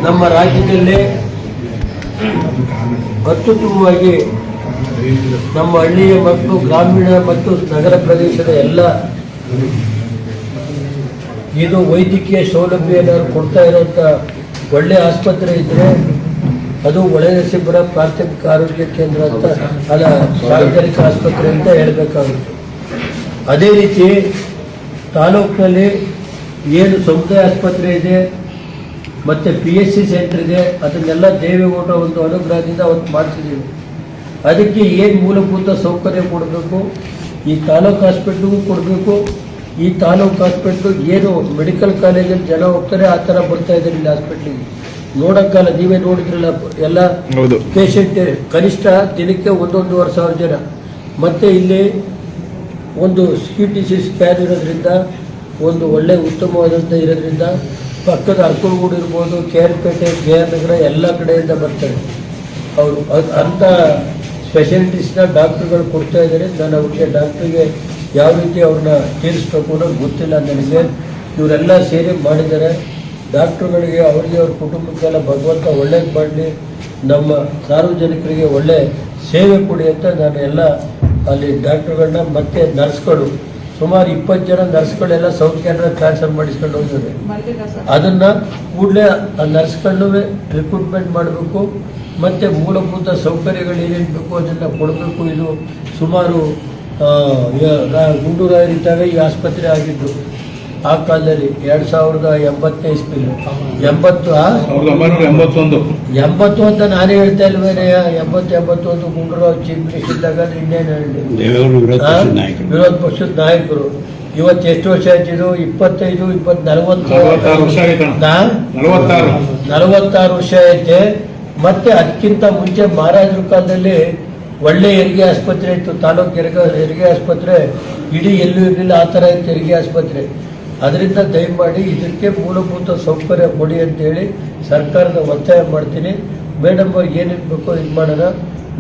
ನಮ್ಮ ರಾಜ್ಯದಲ್ಲಿ ಅತ್ಯುತ್ತಮವಾಗಿ ನಮ್ಮ ಹಳ್ಳಿಯ ಮತ್ತು ಗ್ರಾಮೀಣ ಮತ್ತು ನಗರ ಪ್ರದೇಶದ ಎಲ್ಲ ಇದು ವೈದ್ಯಕೀಯ ಸೌಲಭ್ಯ ಏನಾದ್ರು ಕೊಡ್ತಾ ಇರೋಂಥ ಒಳ್ಳೆಯ ಆಸ್ಪತ್ರೆ ಇದ್ದರೆ ಅದು ಹೊಳೆನರಸೀಪುರ ಪ್ರಾಥಮಿಕ ಆರೋಗ್ಯ ಕೇಂದ್ರ ಅಂತ ಅಲ್ಲ ಸಾರ್ವಜನಿಕ ಆಸ್ಪತ್ರೆ ಅಂತ ಹೇಳಬೇಕಾಗುತ್ತೆ. ಅದೇ ರೀತಿ ತಾಲೂಕಿನಲ್ಲಿ ಏನು ಸಮುದಾಯ ಆಸ್ಪತ್ರೆ ಇದೆ ಮತ್ತು PSC ಸೆಂಟರ್ ಇದೆ, ಅದನ್ನೆಲ್ಲ ದೇವೇಗೌಡ ಒಂದು ಅನುಗ್ರಹದಿಂದ ಅವತ್ತು ಮಾಡಿಸಿದ್ದೀವಿ. ಅದಕ್ಕೆ ಏನು ಮೂಲಭೂತ ಸೌಕರ್ಯ ಕೊಡಬೇಕು, ಈ ತಾಲೂಕು ಹಾಸ್ಪಿಟ್ಲಿಗೂ ಕೊಡಬೇಕು. ಈ ತಾಲೂಕು ಹಾಸ್ಪಿಟ್ಲು ಏನು ಮೆಡಿಕಲ್ ಕಾಲೇಜಲ್ಲಿ ಜನ ಹೋಗ್ತಾರೆ ಆ ಥರ ಬರ್ತಾ ಇದ್ದಾರೆ ಇಲ್ಲಿ ಹಾಸ್ಪಿಟ್ಲಿಗೆ ನೋಡೋಕ್ಕಲ್ಲ. ನೀವೇ ನೋಡಿದ್ರಲ್ಲ, ಎಲ್ಲ ಪೇಷಂಟ್ ಕನಿಷ್ಠ ದಿನಕ್ಕೆ 1,500 ಜನ. ಮತ್ತು ಇಲ್ಲಿ ಒಂದು CT ಸ್ಕ್ಯಾನ್ ಇರೋದ್ರಿಂದ, ಒಂದು ಒಳ್ಳೆ ಉತ್ತಮವಾದಂಥ ಇರೋದ್ರಿಂದ ಪಕ್ಕದ ಅರ್ಕಲ್ಗೂಡು ಇರ್ಬೋದು, KR-ಪೇಟೆ, KR ನಗರ ಎಲ್ಲ ಕಡೆಯಿಂದ ಬರ್ತಾರೆ ಅವರು. ಅಂಥ ಸ್ಪೆಷಲಿಟೀಸ್ನ ಡಾಕ್ಟ್ರುಗಳು ಕೊಡ್ತಾ ಇದ್ದಾರೆ. ನಾನು ಅವ್ರಿಗೆ ಡಾಕ್ಟ್ರಿಗೆ ಯಾವ ರೀತಿ ಅವ್ರನ್ನ ತೀರಿಸ್ಬೇಕು ಅನ್ನೋದು ಗೊತ್ತಿಲ್ಲ ನನಗೆ. ಇವರೆಲ್ಲ ಸೇರಿ ಮಾಡಿದ್ದಾರೆ. ಡಾಕ್ಟ್ರುಗಳಿಗೆ, ಅವರಿಗೆ, ಅವ್ರ ಕುಟುಂಬಕ್ಕೆಲ್ಲ ಭಗವಂತ ಒಳ್ಳೇದು ಮಾಡಲಿ, ನಮ್ಮ ಸಾರ್ವಜನಿಕರಿಗೆ ಒಳ್ಳೆ ಸೇವೆ ಕೊಡಿ ಅಂತ ನಾನು ಎಲ್ಲ ಅಲ್ಲಿ ಡಾಕ್ಟ್ರುಗಳನ್ನ ಮತ್ತು ನರ್ಸ್ಗಳು ಸುಮಾರು 20 ಜನ ನರ್ಸ್ಗಳೆಲ್ಲ ಸೌತ್ ಕೆನರಾ ಟ್ರಾನ್ಸ್ಫರ್ ಮಾಡಿಸ್ಕೊಂಡು ಹೋಗಿದ್ದಾರೆ. ಅದನ್ನು ಕೂಡಲೇ ಆ ನರ್ಸ್ಗಳನ್ನು ರಿಕ್ರೂಟ್ಮೆಂಟ್ ಮಾಡಬೇಕು ಮತ್ತು ಮೂಲಭೂತ ಸೌಕರ್ಯಗಳು ಏನೇನು ಬೇಕು ಅದನ್ನು ಕೊಡಬೇಕು. ಇದು ಸುಮಾರು ಗುಂಡೂರಾಯರಿದ್ದಾಗ ಈ ಆಸ್ಪತ್ರೆ ಆಗಿದ್ದು ಆ ಕಾಲದಲ್ಲಿ 2080ನೇ ಇಸ್ವಿಲಿ 80 ಅಂತ ನಾನೇ ಹೇಳ್ತಾ ಇಲ್ವೇನೆ. 81 ಗುಂಡೂರಾವ್ ಚೀಫ್ ಮಿನಿಸ್ಟರ್ ಇದ್ದಾಗ ಇನ್ನೇನು ಹೇಳಿ ವಿರೋಧ ಪಕ್ಷದ ನಾಯಕರು. ಇವತ್ತು ಎಷ್ಟು ವರ್ಷ ಆಯ್ತಿದ್ದು? 25, 46 ವರ್ಷ ಐತೆ. ಮತ್ತೆ ಅದಕ್ಕಿಂತ ಮುಂಚೆ ಮಹಾರಾಜರ ಕಾಲದಲ್ಲಿ ಒಳ್ಳೆ ಹೆರಿಗೆ ಆಸ್ಪತ್ರೆ ಇತ್ತು. ತಾಲೂಕು ಹೆರಿಗೆ ಆಸ್ಪತ್ರೆ ಇಡೀ ಎಲ್ಲೂ ಇರಲಿಲ್ಲ, ಆ ಥರ ಇತ್ತು ಹೆರಿಗೆ ಆಸ್ಪತ್ರೆ. ಅದರಿಂದ ದಯಮಾಡಿ ಇದಕ್ಕೆ ಮೂಲಭೂತ ಸೌಕರ್ಯ ಕೊಡಿ ಅಂತೇಳಿ ಸರ್ಕಾರದ ಒತ್ತಾಯ ಮಾಡ್ತೀನಿ. ಮೇಡಮ್ ಅವ್ರಿಗೆ ಏನೇನು ಬೇಕೋ ಇದು ಮಾಡೋಣ.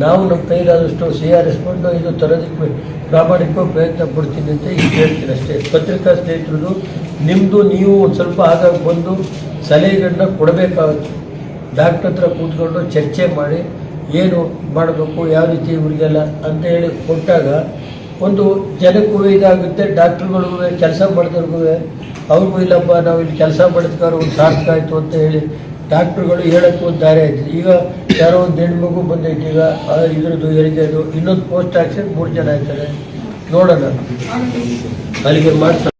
ನಾವು ನಮ್ಮ ಕೈಲಾದಷ್ಟು CRS ಫಂಡು ಇದು ತರೋದಕ್ಕೆ ಪ್ರಾಮಾಣಿಕವಾಗಿ ಪ್ರಯತ್ನ ಪಡ್ತೀನಿ ಅಂತ ಈಗ ಹೇಳ್ತೀನಿ ಅಷ್ಟೇ. ಪತ್ರಿಕಾ ಸ್ನೇಹಿತರು, ನಿಮ್ಮದು ನೀವು ಒಂದು ಸ್ವಲ್ಪ ಆಗಾಗ ಬಂದು ಸಲಹೆಗಳನ್ನ ಕೊಡಬೇಕಾಗುತ್ತೆ. ಡಾಕ್ಟ್ರ್ ಹತ್ರ ಕೂತ್ಕೊಂಡು ಚರ್ಚೆ ಮಾಡಿ ಏನು ಮಾಡಬೇಕು, ಯಾವ ರೀತಿ ಇವರಿಗೆಲ್ಲ ಅಂತ ಹೇಳಿ ಕೊಟ್ಟಾಗ ಒಂದು ಜನಕ್ಕೂ ಇದಾಗುತ್ತೆ, ಡಾಕ್ಟ್ರುಗಳಿಗೂ ಕೆಲಸ ಮಾಡಿದವ್ರಿಗೂ ಅವ್ರಿಗೂ ಇಲ್ಲಪ್ಪ ನಾವು ಇಲ್ಲಿ ಕೆಲಸ ಮಾಡಿದ್ಕಾರ ಒಂದು ಸಾರ್ಥಕ ಆಯಿತು ಅಂತ ಹೇಳಿ ಡಾಕ್ಟ್ರುಗಳು ಹೇಳೋಕ್ಕೂ ಒಂದು ದಾರಿ ಆಯಿತು. ಈಗ ಯಾರೋ ಒಂದು ಹೆಣ್ಮಗು ಬಂದೈತೆ, ಈಗ ಇದ್ರದ್ದು ಹೆರಿಗೆದು ಇನ್ನೊಂದು ಪೋಸ್ಟ್ ಹಾಕ್ಸಿ 3 ಜನ ಆಯ್ತಾರೆ. ನೋಡೋಣ ಅಲ್ಲಿಗೆ ಮಾಡ್ತಾರೆ.